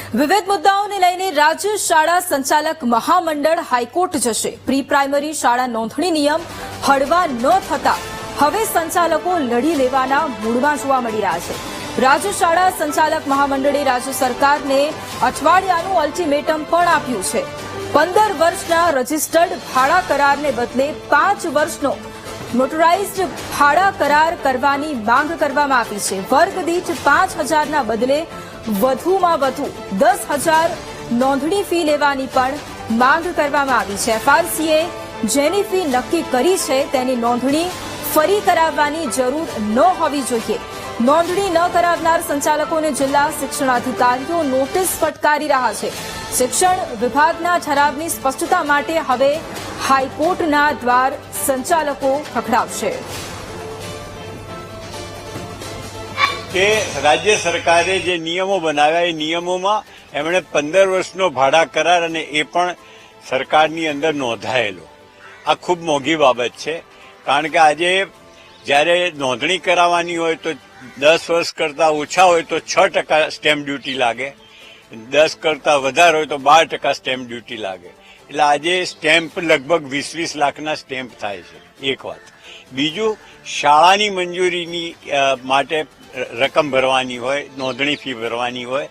વિવિધ મુદ્દાઓને લઈને રાજ્ય શાળા સંચાલક મહામંડળ હાઈકોર્ટ જશે। પ્રી પ્રાઇમરી શાળા નોંધણી નિયમ હળવા ન થતા હવે સંચાલકો લડી લેવાના મૂડમાં જોવા મળી રહ્યા છે। રાજ્ય શાળા સંચાલક મહામંડળે રાજ્ય સરકારને અઠવાડિયાનું અલ્ટિમેટમ પણ આપ્યું છે। 15 વર્ષના રજીસ્ટર્ડ ભાડા કરારને બદલે 5 વર્ષનો મોટરાઇઝ્ડ ભાડા કરાર કરવાની માંગ કરવામાં આવી છે। વર્ગ દીઠ 5,000ના બદલે વધુમાં વધુ 10,000 નોંધણી ફી લેવાની પણ માંગ કરવામાં આવી છે। એફઆરસીએ જેની ફી નક્કી કરી છે તેની નોંધણી ફરી કરાવવાની જરૂર ન હોવી જોઈએ। નોંધણી ન કરાવનાર સંચાલકોને જિલ્લા શિક્ષણાધિકારીઓ નોટિસ ફટકારી રહ્યા છે। શિક્ષણ વિભાગના ઠરાવની સ્પષ્ટતા માટે હવે હાઈકોર્ટના દ્વાર સંચાલકો ખખડાવશે। કે રાજ્ય સરકારે જે નિયમો બનાવ્યા એ નિયમોમાં એમણે 15 વર્ષનો ભાડા કરાર અને એ પણ સરકારની અંદર નોંધાયેલો। આ ખૂબ મોંઘી બાબત છે, કારણ કે આજે જ્યારે નોંધણી કરાવવાની હોય તો 10 વર્ષ કરતા ઓછા હોય તો 6% સ્ટેમ્પ ડ્યુટી લાગે, 10 કરતા વધારે હોય તો 12% સ્ટેમ્પ ડ્યુટી લાગે। એટલે આજે સ્ટેમ્પ લગભગ 20-20 લાખના સ્ટેમ્પ થાય છે, એક વાત। બીજું, શાળાની મંજૂરીની માટે રકમ ભરવાની હોય, નોંધણી ફી ભરવાની હોય,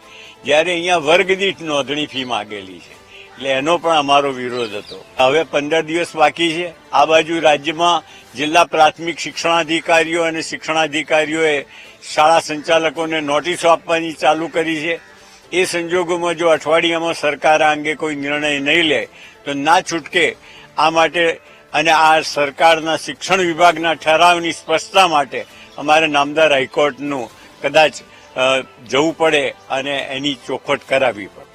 જ્યારે અહીંયા વર્ગ દીઠ નોંધણી ફી માગેલી છે, એટલે એનો પણ અમારો વિરોધ હતો। હવે 15 દિવસ બાકી છે। આ બાજુ રાજ્યમાં જિલ્લા પ્રાથમિક શિક્ષણાધિકારીઓ અને શિક્ષણાધિકારીઓએ શાળા સંચાલકોને નોટિસો આપવાની ચાલુ કરી છે। એ સંજોગોમાં જો અઠવાડિયામાં સરકાર આ અંગે કોઈ નિર્ણય નહીં લે તો ના છૂટકે આ માટે અને આ સરકારના શિક્ષણ વિભાગના ઠરાવની સ્પષ્ટતા માટે અમારે નામદાર હાઈકોર્ટનું કદાચ જવું પડે અને એની ચોખવટ કરાવવી પડે।